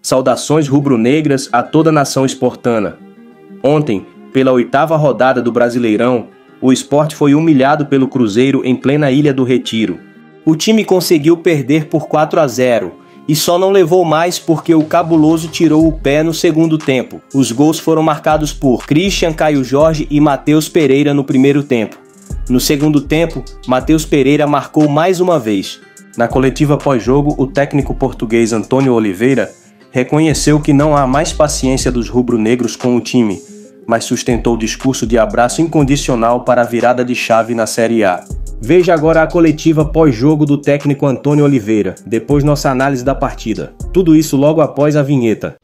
Saudações rubro-negras a toda a nação esportana. Ontem, pela 8ª rodada do Brasileirão, o Sport foi humilhado pelo Cruzeiro em plena Ilha do Retiro. O time conseguiu perder por 4-0 e só não levou mais porque o Cabuloso tirou o pé no segundo tempo. Os gols foram marcados por Christian, Caio Jorge e Matheus Pereira no primeiro tempo. No segundo tempo, Matheus Pereira marcou mais uma vez. Na coletiva pós-jogo, o técnico português Antônio Oliveira reconheceu que não há mais paciência dos rubro-negros com o time, mas sustentou o discurso de abraço incondicional para a virada de chave na Série A. Veja agora a coletiva pós-jogo do técnico Antônio Oliveira, depois nossa análise da partida. Tudo isso logo após a vinheta.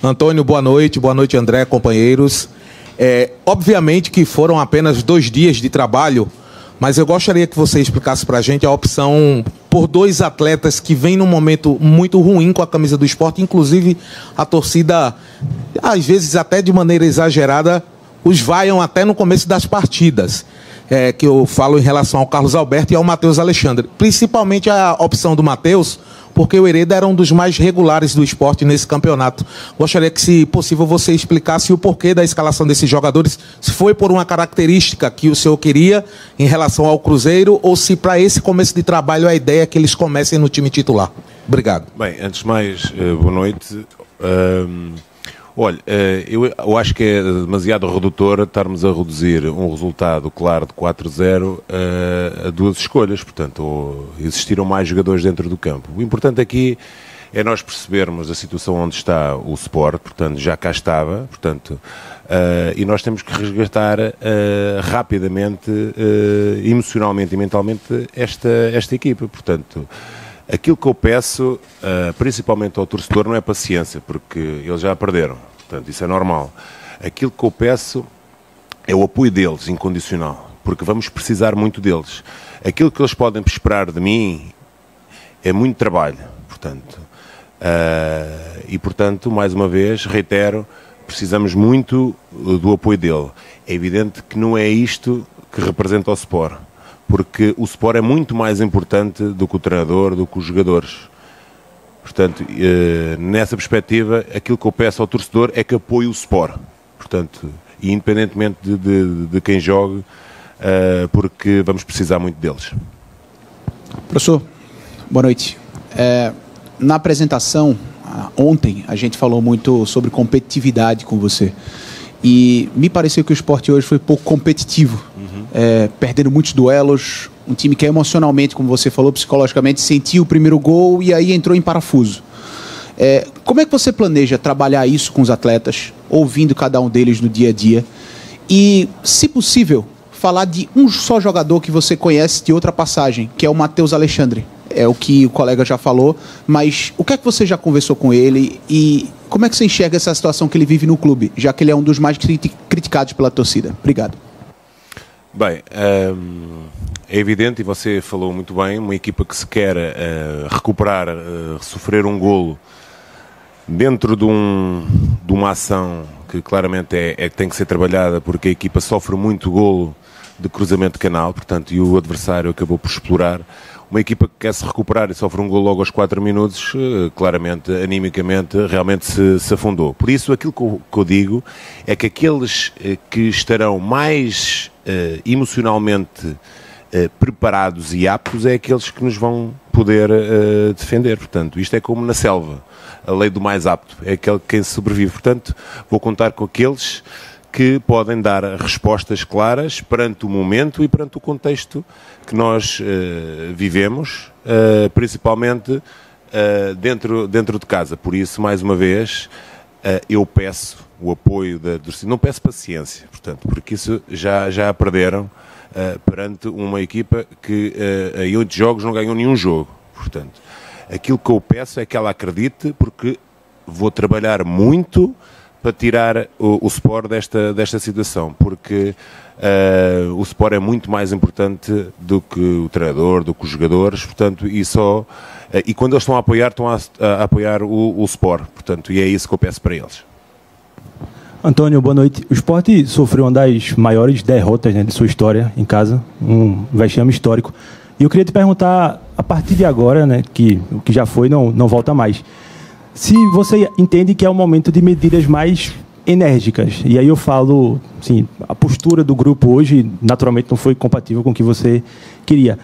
Antônio, boa noite André, companheiros. Obviamente que foram apenas 2 dias de trabalho, mas eu gostaria que você explicasse para a gente a opção por 2 atletas que vêm num momento muito ruim com a camisa do Sport. Inclusive, a torcida, às vezes até de maneira exagerada, os vaiam até no começo das partidas. Que eu falo em relação ao Carlos Alberto e ao Matheus Alexandre. Principalmente a opção do Matheus, porque o Hereda era um dos mais regulares do Sport nesse campeonato. Gostaria que, se possível, você explicasse o porquê da escalação desses jogadores, se foi por uma característica que o senhor queria em relação ao Cruzeiro, ou se para esse começo de trabalho a ideia é que eles comecem no time titular. Obrigado. Bem, antes de mais, boa noite. Olha, eu acho que é demasiado redutor estarmos a reduzir um resultado claro de 4-0 a 2 escolhas. Portanto, existiram mais jogadores dentro do campo. O importante aqui é nós percebermos a situação onde está o Sport, portanto, já cá estava, portanto, e nós temos que resgatar rapidamente, emocionalmente e mentalmente, esta equipa. Portanto, aquilo que eu peço, principalmente ao torcedor, não é paciência, porque eles já perderam, portanto, isso é normal. Aquilo que eu peço é o apoio deles, incondicional, porque vamos precisar muito deles. Aquilo que eles podem esperar de mim é muito trabalho, portanto. E, portanto, mais uma vez, reitero, precisamos muito do apoio dele. É evidente que não é isto que representa o Sport, porque o Sport é muito mais importante do que o treinador, do que os jogadores. Portanto, nessa perspectiva, aquilo que eu peço ao torcedor é que apoie o Sport. Portanto, independentemente de quem jogue, porque vamos precisar muito deles. Professor, boa noite. Na apresentação, ontem, a gente falou muito sobre competitividade com você. E me pareceu que o Sport hoje foi pouco competitivo. Perdendo muitos duelos, um time que emocionalmente, como você falou, psicologicamente, sentiu o primeiro gol e aí entrou em parafuso. Como é que você planeja trabalhar isso com os atletas, ouvindo cada um deles no dia a dia? E, se possível, falar de um só jogador que você conhece de outra passagem, que é o Matheus Alexandre. É o que o colega já falou, mas o que é que você já conversou com ele e como é que você enxerga essa situação que ele vive no clube, já que ele é um dos mais criticados pela torcida? Obrigado. Bem, é evidente, e você falou muito bem, uma equipa que se quer recuperar, sofrer um golo dentro de uma ação que claramente tem que ser trabalhada, porque a equipa sofre muito golo de cruzamento de canal, portanto, e o adversário acabou por explorar. Uma equipa que quer se recuperar e sofre um golo logo aos 4 minutos, claramente, animicamente, realmente se afundou. Por isso, aquilo que eu digo é que aqueles que estarão mais emocionalmente preparados e aptos é aqueles que nos vão poder defender. Portanto, isto é como na selva, a lei do mais apto, é aquele quem sobrevive. Portanto, vou contar com aqueles que podem dar respostas claras perante o momento e perante o contexto que nós vivemos, principalmente dentro de casa. Por isso, mais uma vez, eu peço o apoio da torcida, não peço paciência, portanto, porque isso já a perderam perante uma equipa que em 8 jogos não ganhou nenhum jogo. Portanto, aquilo que eu peço é que ela acredite, porque vou trabalhar muito para tirar o Sport desta situação, porque o Sport é muito mais importante do que o treinador, do que os jogadores, portanto, e quando eles estão a apoiar o Sport, portanto, e é isso que eu peço para eles. Antônio, boa noite. O Sport sofreu uma das maiores derrotas, né, de sua história em casa, um vexame histórico. E eu queria te perguntar, a partir de agora, né, que o que já foi não volta mais, se você entende que é o momento de medidas mais enérgicas. E aí eu falo, assim, a postura do grupo hoje, naturalmente, não foi compatível com o que você queria.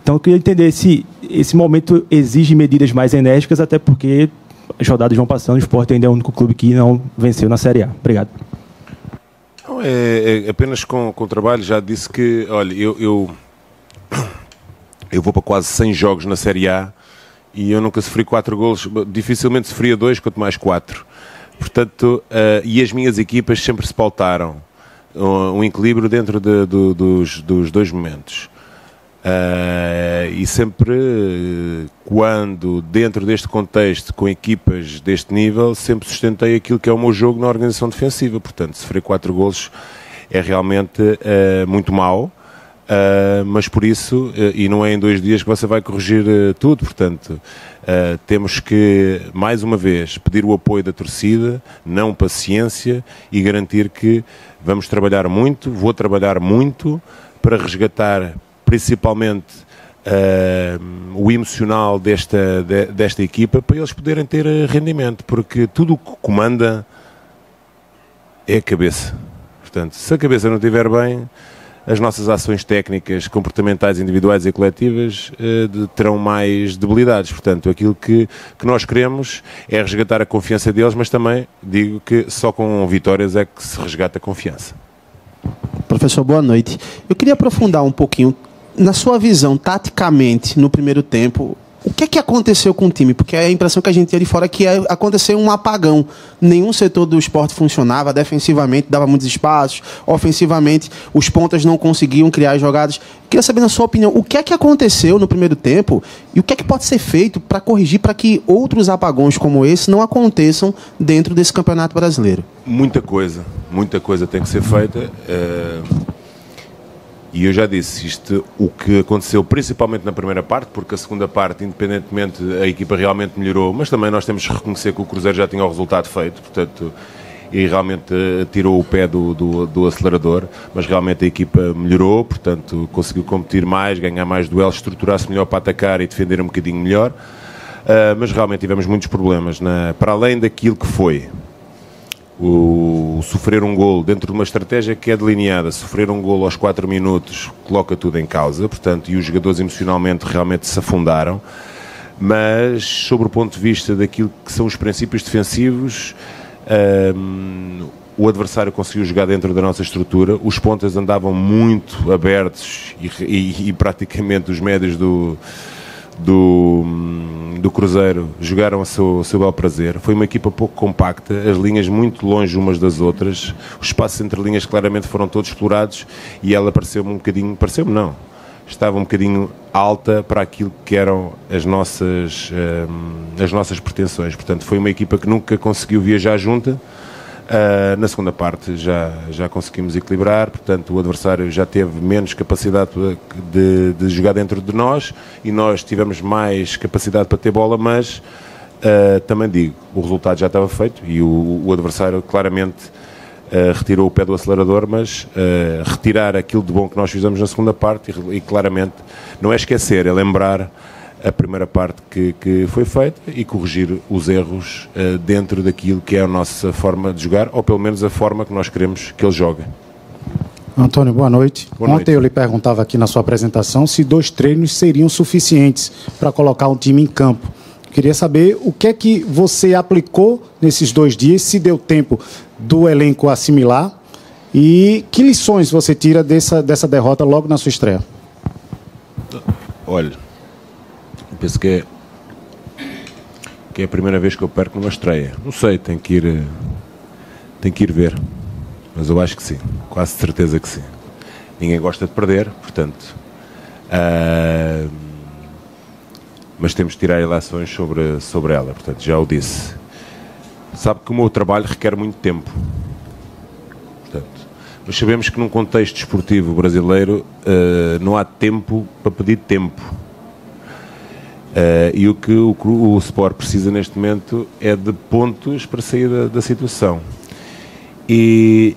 Então eu queria entender se esse momento exige medidas mais enérgicas, até porque as rodadas vão passando, o Sport ainda é o único clube que não venceu na Série A. Obrigado. Não, apenas com o trabalho, já disse que, olha, eu vou para quase 100 jogos na Série A e eu nunca sofri 4 golos, dificilmente sofria 2, quanto mais 4. Portanto, e as minhas equipas sempre se pautaram um equilíbrio dentro dos dois momentos. E sempre, quando dentro deste contexto, com equipas deste nível, sempre sustentei aquilo que é o meu jogo na organização defensiva. Portanto, sofrer 4 golos é realmente muito mau, mas por isso, e não é em 2 dias que você vai corrigir tudo. Portanto, temos que, mais uma vez, pedir o apoio da torcida, não paciência, e garantir que vamos trabalhar muito, vou trabalhar muito para resgatar principalmente o emocional desta equipa, para eles poderem ter rendimento, porque tudo o que comanda é a cabeça. Portanto, se a cabeça não estiver bem, as nossas ações técnicas, comportamentais, individuais e coletivas terão mais debilidades. Portanto, aquilo que nós queremos é resgatar a confiança deles, mas também digo que só com vitórias é que se resgata a confiança. Professor, boa noite. Eu queria aprofundar um pouquinho, na sua visão, taticamente, no primeiro tempo, o que é que aconteceu com o time? Porque a impressão que a gente tinha de fora é que aconteceu um apagão. Nenhum setor do esporte funcionava, defensivamente dava muitos espaços, ofensivamente os pontas não conseguiam criar jogadas. Queria saber, na sua opinião, o que é que aconteceu no primeiro tempo e o que é que pode ser feito para corrigir, para que outros apagões como esse não aconteçam dentro desse Campeonato Brasileiro? Muita coisa tem que ser feita. E eu já disse, o que aconteceu principalmente na primeira parte, porque a segunda parte, independentemente, a equipa realmente melhorou, mas também nós temos que reconhecer que o Cruzeiro já tinha o resultado feito, portanto, e realmente tirou o pé do acelerador, mas realmente a equipa melhorou, portanto, conseguiu competir mais, ganhar mais duelos, estruturar-se melhor para atacar e defender um bocadinho melhor, mas realmente tivemos muitos problemas, para além daquilo que foi o sofrer um golo dentro de uma estratégia que é delineada. Sofrer um golo aos 4 minutos coloca tudo em causa, portanto, e os jogadores emocionalmente realmente se afundaram, mas sobre o ponto de vista daquilo que são os princípios defensivos, o adversário conseguiu jogar dentro da nossa estrutura, os pontas andavam muito abertos e praticamente os médios do Cruzeiro jogaram a seu bel prazer. Foi uma equipa pouco compacta, as linhas muito longe umas das outras, os espaços entre linhas claramente foram todos explorados e ela estava um bocadinho alta para aquilo que eram as nossas pretensões. Portanto, foi uma equipa que nunca conseguiu viajar junta. Na segunda parte já conseguimos equilibrar, portanto o adversário já teve menos capacidade de jogar dentro de nós e nós tivemos mais capacidade para ter bola, mas também digo, o resultado já estava feito e o adversário claramente retirou o pé do acelerador, mas retirar aquilo de bom que nós fizemos na segunda parte e claramente não é esquecer, é lembrar a primeira parte que foi feita e corrigir os erros dentro daquilo que é a nossa forma de jogar, ou pelo menos a forma que nós queremos que eles joguem. Antônio, boa noite. Ontem eu lhe perguntava aqui na sua apresentação se 2 treinos seriam suficientes para colocar um time em campo. Queria saber o que é que você aplicou nesses 2 dias, se deu tempo do elenco assimilar e que lições você tira dessa derrota logo na sua estreia. Olha, penso que é a primeira vez que eu perco numa estreia. Não sei, tem que ir ver. Mas eu acho que sim. Quase certeza que sim. Ninguém gosta de perder, portanto. Mas temos de tirar ilações sobre ela. Portanto, já o disse. Sabe que o meu trabalho requer muito tempo. Portanto, mas sabemos que num contexto desportivo brasileiro não há tempo para pedir tempo. E o que o Sport precisa neste momento é de pontos para sair da situação. E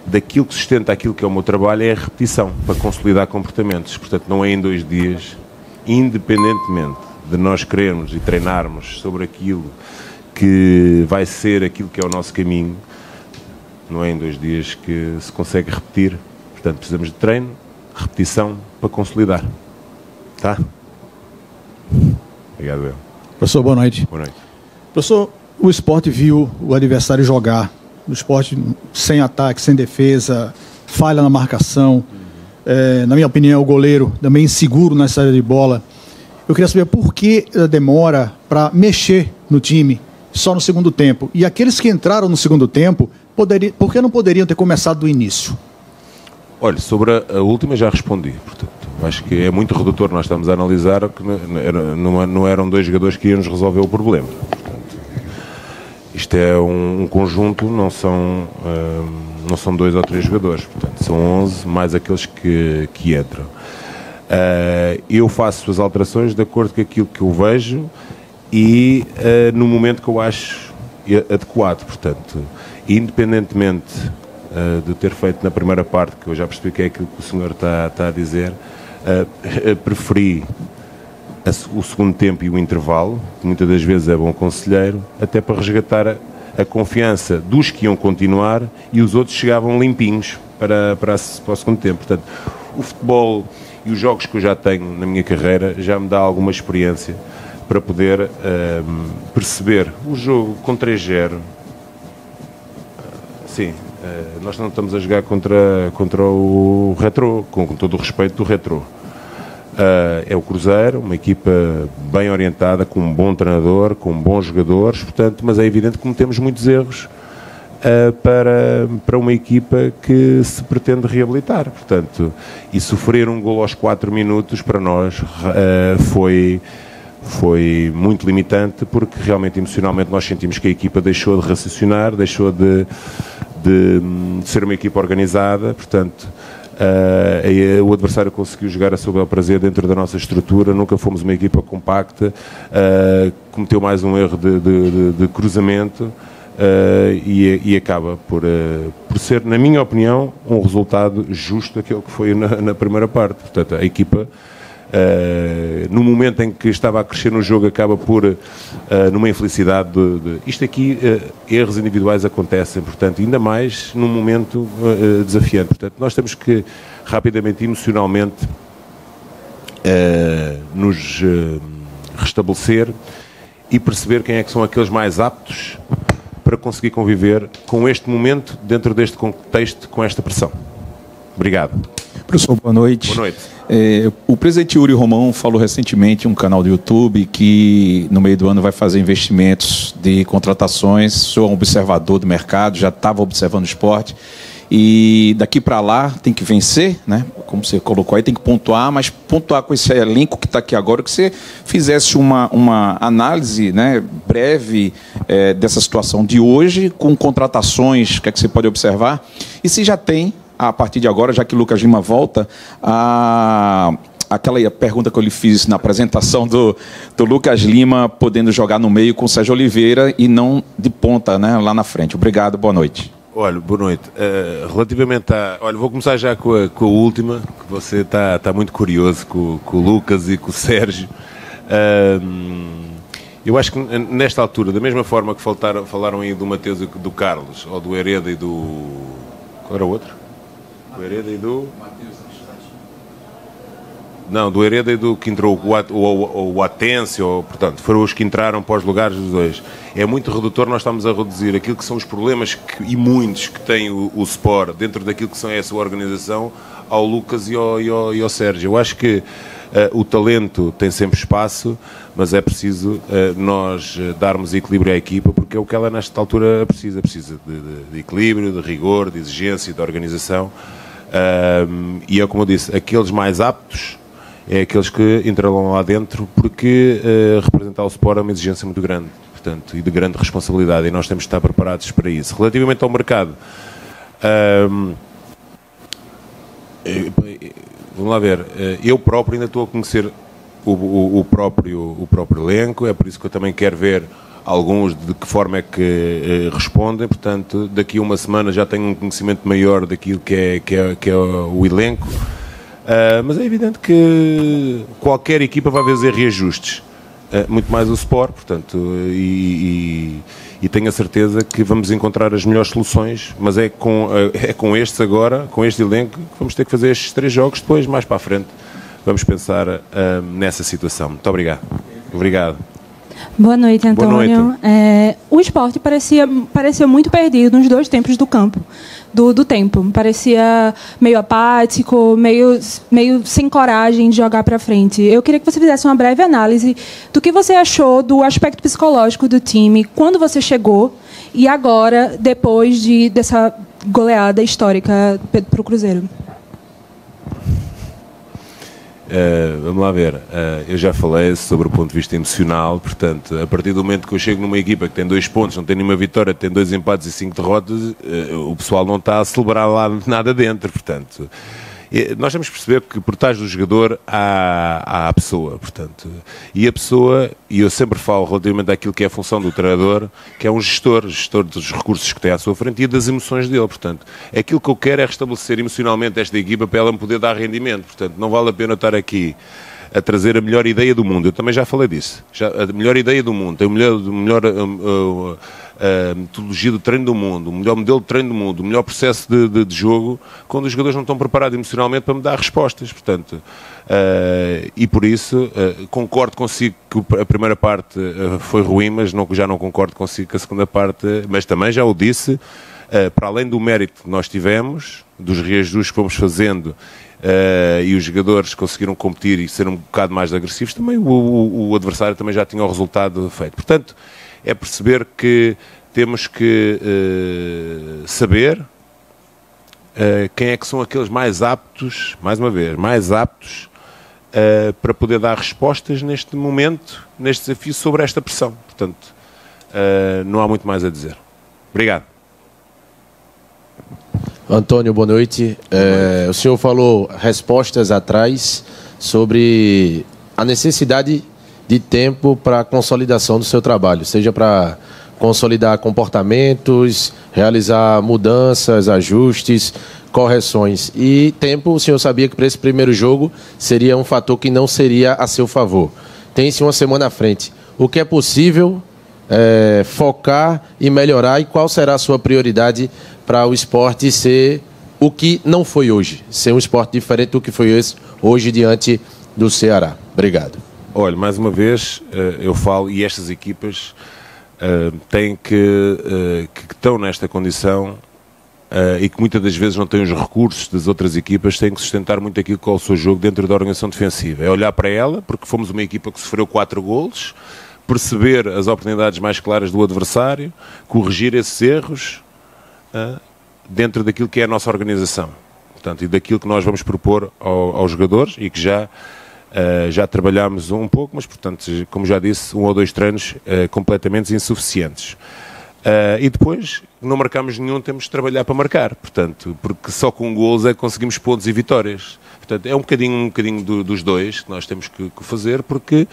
daquilo que sustenta aquilo que é o meu trabalho é a repetição, para consolidar comportamentos. Portanto, não é em 2 dias, independentemente de nós querermos e treinarmos sobre aquilo que vai ser aquilo que é o nosso caminho, não é em 2 dias que se consegue repetir. Portanto, precisamos de treino, repetição, para consolidar. Tá? Obrigado, eu. Professor, boa noite. Boa noite. Professor, o Sport viu o adversário jogar. O Sport sem ataque, sem defesa, falha na marcação. Na minha opinião, o goleiro também inseguro na saída de bola. Eu queria saber por que a demora para mexer no time só no segundo tempo. E aqueles que entraram no segundo tempo, por que não poderiam ter começado do início? Olha, sobre a última já respondi. Portanto, acho que é muito redutor. Nós estamos a analisar que não eram 2 jogadores que iam nos resolver o problema. Portanto, isto é um conjunto, não são 2 ou 3 jogadores. Portanto, são 11 mais aqueles que entram. Eu faço as alterações de acordo com aquilo que eu vejo e no momento que eu acho adequado. Portanto, independentemente de ter feito na primeira parte, que eu já percebi que é aquilo que o senhor está a dizer, preferi o segundo tempo e o intervalo, que muitas das vezes é bom conselheiro, até para resgatar a confiança dos que iam continuar e os outros chegavam limpinhos para o segundo tempo. Portanto, o futebol e os jogos que eu já tenho na minha carreira já me dá alguma experiência para poder perceber o jogo com 3-0. Sim, nós não estamos a jogar contra o Retro, com todo o respeito do Retro. É o Cruzeiro, uma equipa bem orientada, com um bom treinador, com bons jogadores, portanto, mas é evidente que cometemos muitos erros para uma equipa que se pretende reabilitar. Portanto, e sofrer um golo aos 4 minutos para nós foi muito limitante, porque realmente emocionalmente nós sentimos que a equipa deixou de raciocinar, deixou de ser uma equipa organizada. Portanto, o adversário conseguiu jogar a seu bel prazer dentro da nossa estrutura, nunca fomos uma equipa compacta, cometeu mais um erro de cruzamento e acaba por ser, na minha opinião, um resultado justo aquele que foi na primeira parte. Portanto, a equipa, no momento em que estava a crescer no jogo, acaba por, numa infelicidade isto aqui, erros individuais acontecem, portanto, ainda mais num momento desafiante. Portanto, nós temos que rapidamente, emocionalmente, nos restabelecer e perceber quem é que são aqueles mais aptos para conseguir conviver com este momento, dentro deste contexto, com esta pressão. Obrigado. Professor, boa noite. Boa noite. O presidente Yuri Romão falou recentemente em um canal do YouTube que no meio do ano vai fazer investimentos de contratações. O senhor é um observador do mercado, já estava observando o esporte. E daqui para lá tem que vencer, né? Como você colocou aí, tem que pontuar, mas pontuar com esse elenco que está aqui agora, que você fizesse uma análise, né, breve dessa situação de hoje, com contratações, o que é que você pode observar? E se já tem, a partir de agora, já que o Lucas Lima volta, aquela pergunta que eu lhe fiz na apresentação do Lucas Lima, podendo jogar no meio com o Sérgio Oliveira e não de ponta, né, lá na frente. Obrigado, boa noite. Olha, boa noite. Relativamente a... Olha, vou começar já com a última, que você está muito curioso com o Lucas e com o Sérgio. Eu acho que nesta altura, da mesma forma que falaram aí do Mateus e do Carlos, ou do Hereda e do... Qual era o outro? Do Hereda e do... Não, do Hereda e do que entrou o Atencio, portanto, foram os que entraram para os lugares dos dois. É muito redutor, nós estamos a reduzir aquilo que são os problemas e muitos que tem o Sport dentro daquilo que são a sua organização ao Lucas e ao Sérgio. Eu acho que o talento tem sempre espaço, mas é preciso nós darmos equilíbrio à equipa, porque é o que ela nesta altura precisa de equilíbrio, de rigor, de exigência, de organização. E é como eu disse, aqueles mais aptos é aqueles que entrarão lá dentro, porque representar o Sport é uma exigência muito grande, portanto, e de grande responsabilidade, e nós temos de estar preparados para isso. Relativamente ao mercado, vamos lá ver, eu próprio ainda estou a conhecer o próprio elenco, é por isso que eu também quero ver alguns de que forma é que respondem. Portanto, daqui a uma semana já tenho um conhecimento maior daquilo que é o elenco. Mas é evidente que qualquer equipa vai fazer reajustes, muito mais o Sport, portanto, e tenho a certeza que vamos encontrar as melhores soluções, mas é com estes agora, com este elenco, que vamos ter que fazer estes 3 jogos. Depois, mais para a frente, vamos pensar nessa situação. Muito obrigado. Obrigado. Boa noite, Antônio. Boa noite. O Sport parecia muito perdido nos 2 tempos do campo, do tempo. Parecia meio apático, meio sem coragem de jogar para frente. Eu queria que você fizesse uma breve análise do que você achou do aspecto psicológico do time quando você chegou e agora, depois dessa goleada histórica para o Cruzeiro. Vamos lá ver, eu já falei sobre o ponto de vista emocional. Portanto, a partir do momento que eu chego numa equipa que tem 2 pontos, não tem nenhuma vitória, tem 2 empates e 5 derrotas, o pessoal não está a celebrar lá nada dentro. Portanto, nós temos que perceber que por trás do jogador há a pessoa, portanto, e a pessoa, e eu sempre falo relativamente àquilo que é a função do treinador, que é um gestor dos recursos que tem à sua frente e das emoções dele. Portanto, aquilo que eu quero é restabelecer emocionalmente esta equipa para ela me poder dar rendimento. Portanto, não vale a pena estar aqui a trazer a melhor ideia do mundo. Eu também já falei disso. A melhor ideia do mundo, tem a metodologia do treino do mundo, o melhor modelo de treino do mundo, o melhor processo de jogo, quando os jogadores não estão preparados emocionalmente para me dar respostas. Portanto, e por isso concordo consigo que a primeira parte foi ruim, mas já não concordo consigo com a segunda parte. Mas também já o disse, para além do mérito que nós tivemos, dos reajustes que fomos fazendo, e os jogadores conseguiram competir e ser um bocado mais agressivos, também o adversário também já tinha o resultado feito. Portanto, é perceber que temos que saber quem é que são aqueles mais aptos, mais uma vez, mais aptos para poder dar respostas neste momento, neste desafio, sobre esta pressão. Portanto, não há muito mais a dizer. Obrigado. Antônio, boa noite. O senhor falou respostas atrás sobre a necessidade de tempo para a consolidação do seu trabalho, seja para consolidar comportamentos, realizar mudanças, ajustes, correções. E tempo, o senhor sabia que para esse primeiro jogo seria um fator que não seria a seu favor. Tem-se uma semana à frente. O que é possível focar e melhorar, e qual será a sua prioridade para o esporte ser o que não foi hoje, ser um esporte diferente do que foi hoje diante do Ceará? Obrigado. Olha, mais uma vez, eu falo, e estas equipas têm que estão nesta condição e que muitas das vezes não têm os recursos das outras equipas, têm que sustentar muito aquilo que é o seu jogo dentro da organização defensiva. É olhar para ela, porque fomos uma equipa que sofreu 4 golos, perceber as oportunidades mais claras do adversário, corrigir esses erros dentro daquilo que é a nossa organização. Portanto, e daquilo que nós vamos propor aos jogadores, e que já trabalhámos um pouco, mas, portanto, como já disse, 1 ou 2 treinos completamente insuficientes. E depois, não marcamos nenhum, temos de trabalhar para marcar, portanto, porque só com golos é que conseguimos pontos e vitórias. Portanto, é um bocadinho dos dois que nós temos que fazer, porque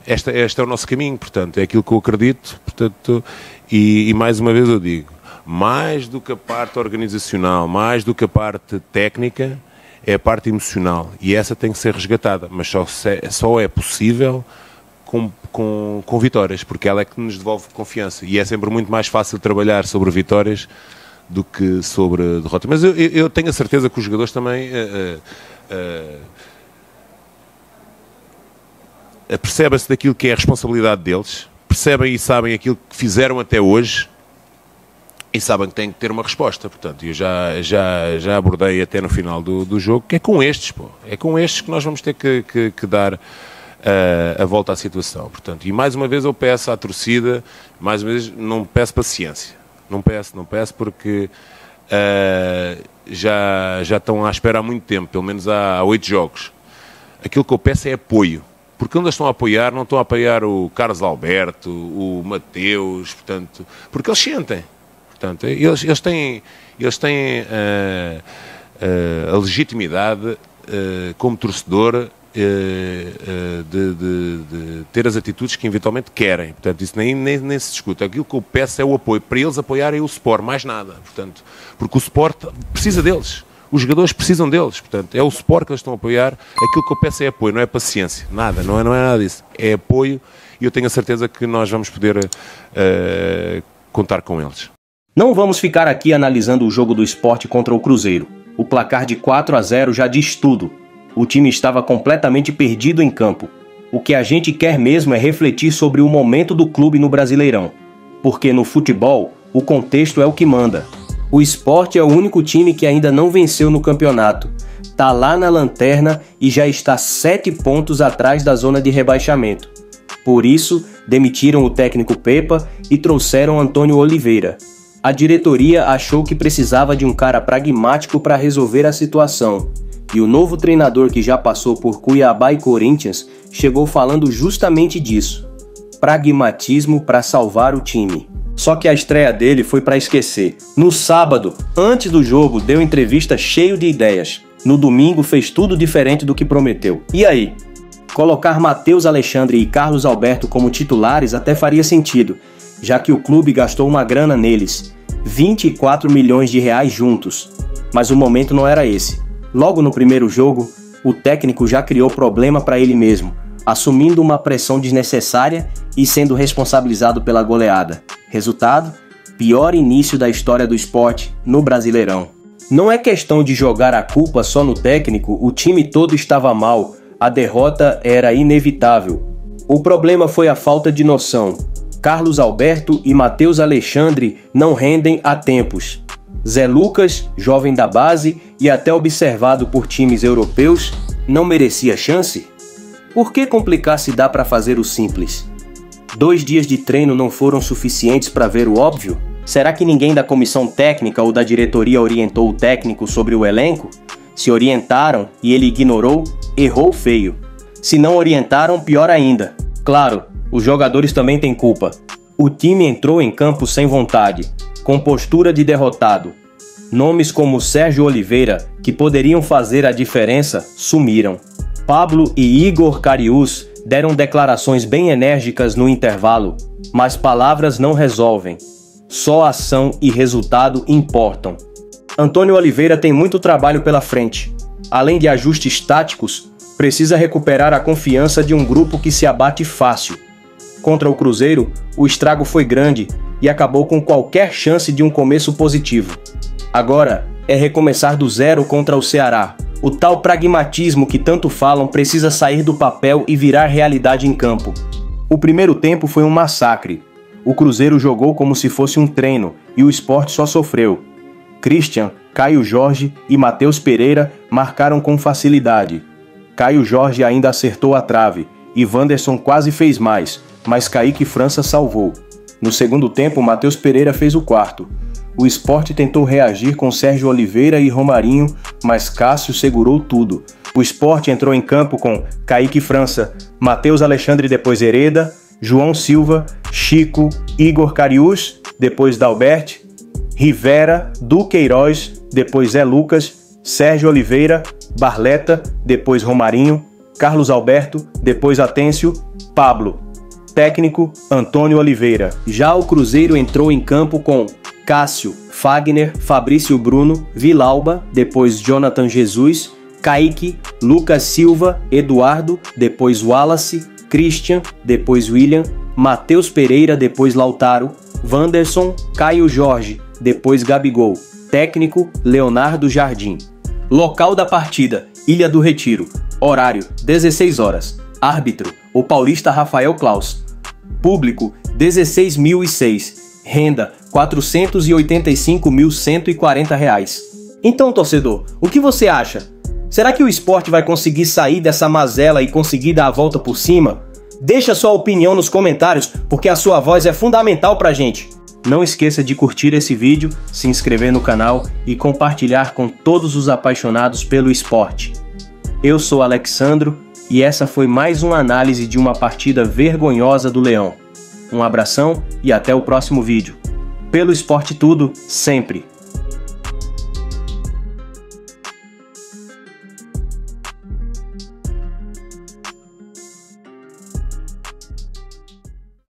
este é o nosso caminho, portanto, é aquilo que eu acredito, portanto, e mais uma vez eu digo, mais do que a parte organizacional, mais do que a parte técnica, é a parte emocional, e essa tem que ser resgatada, mas só é possível com vitórias, porque ela é que nos devolve confiança, e é sempre muito mais fácil trabalhar sobre vitórias do que sobre derrotas. Mas eu tenho a certeza que os jogadores também percebem-se daquilo que é a responsabilidade deles, percebem e sabem aquilo que fizeram até hoje, e sabem que têm que ter uma resposta. Portanto, eu já abordei até no final do jogo, que é com estes, é com estes que nós vamos ter que dar a volta à situação. Portanto, e mais uma vez eu peço à torcida, mais uma vez, não peço paciência, não peço porque já estão à espera há muito tempo, pelo menos há 8 jogos. Aquilo que eu peço é apoio, porque onde eles estão a apoiar, não estão a apoiar o Carlos Alberto, o Mateus, portanto, porque eles sentem. Portanto, eles têm a legitimidade como torcedor, de ter as atitudes que eventualmente querem. Portanto, isso nem se discute. Aquilo que eu peço é o apoio, para eles apoiarem o Sport, mais nada. Portanto, porque o Sport precisa deles. Os jogadores precisam deles. Portanto, é o Sport que eles estão a apoiar. Aquilo que eu peço é apoio, não é paciência. Nada, não é nada disso. É apoio e eu tenho a certeza que nós vamos poder contar com eles. Não vamos ficar aqui analisando o jogo do Sport contra o Cruzeiro. O placar de 4-0 já diz tudo. O time estava completamente perdido em campo. O que a gente quer mesmo é refletir sobre o momento do clube no Brasileirão. Porque no futebol, o contexto é o que manda. O Sport é o único time que ainda não venceu no campeonato. Tá lá na lanterna e já está 7 pontos atrás da zona de rebaixamento. Por isso, demitiram o técnico Pepa e trouxeram Antônio Oliveira. A diretoria achou que precisava de um cara pragmático para resolver a situação. E o novo treinador, que já passou por Cuiabá e Corinthians, chegou falando justamente disso. Pragmatismo para salvar o time. Só que a estreia dele foi para esquecer. No sábado, antes do jogo, deu entrevista cheio de ideias. No domingo, fez tudo diferente do que prometeu. E aí? Colocar Matheus Alexandre e Carlos Alberto como titulares até faria sentido, já que o clube gastou uma grana neles. 24 milhões de reais juntos. Mas o momento não era esse. Logo no primeiro jogo, o técnico já criou problema para ele mesmo, assumindo uma pressão desnecessária e sendo responsabilizado pela goleada. Resultado? Pior início da história do Sport no Brasileirão. Não é questão de jogar a culpa só no técnico, o time todo estava mal, a derrota era inevitável. O problema foi a falta de noção. Carlos Alberto e Matheus Alexandre não rendem há tempos. Zé Lucas, jovem da base e até observado por times europeus, não merecia chance? Por que complicar se dá para fazer o simples? 2 dias de treino não foram suficientes para ver o óbvio? Será que ninguém da comissão técnica ou da diretoria orientou o técnico sobre o elenco? Se orientaram e ele ignorou, errou feio. Se não orientaram, pior ainda. Claro, os jogadores também têm culpa. O time entrou em campo sem vontade, com postura de derrotado. Nomes como Sérgio Oliveira, que poderiam fazer a diferença, sumiram. Pablo e Igor Cariús deram declarações bem enérgicas no intervalo, mas palavras não resolvem. Só ação e resultado importam. Antônio Oliveira tem muito trabalho pela frente. Além de ajustes táticos, precisa recuperar a confiança de um grupo que se abate fácil. Contra o Cruzeiro, o estrago foi grande e acabou com qualquer chance de um começo positivo. Agora é recomeçar do zero contra o Ceará. O tal pragmatismo que tanto falam precisa sair do papel e virar realidade em campo. O primeiro tempo foi um massacre. O Cruzeiro jogou como se fosse um treino e o Sport só sofreu. Christian, Caio Jorge e Matheus Pereira marcaram com facilidade. Caio Jorge ainda acertou a trave e Wanderson quase fez mais, mas Kaique França salvou. No segundo tempo, Matheus Pereira fez o quarto. O Sport tentou reagir com Sérgio Oliveira e Romarinho, mas Cássio segurou tudo. O Sport entrou em campo com Kaique França, Matheus Alexandre depois Hereda, João Silva, Chico, Igor Cariús, depois Dalbert, Rivera, Duqueiroz, depois Zé Lucas, Sérgio Oliveira, Barleta, depois Romarinho, Carlos Alberto, depois Atêncio, Pablo. Técnico, Antônio Oliveira. Já o Cruzeiro entrou em campo com Cássio, Fagner, Fabrício Bruno, Vilauba, depois Jonathan Jesus, Kaique, Lucas Silva, Eduardo, depois Wallace, Christian, depois William, Matheus Pereira, depois Lautaro, Wanderson, Caio Jorge, depois Gabigol. Técnico, Leonardo Jardim. Local da partida, Ilha do Retiro. Horário, 16 horas. Árbitro, o paulista Rafael Claus. Público, 16.006. Renda, R$ 485.140. Então, torcedor, o que você acha? Será que o Sport vai conseguir sair dessa mazela e conseguir dar a volta por cima? Deixa sua opinião nos comentários, porque a sua voz é fundamental pra gente. Não esqueça de curtir esse vídeo, se inscrever no canal e compartilhar com todos os apaixonados pelo esporte. Eu sou Alexandro e essa foi mais uma análise de uma partida vergonhosa do Leão. Um abração e até o próximo vídeo. Pelo Esporte Tudo, sempre!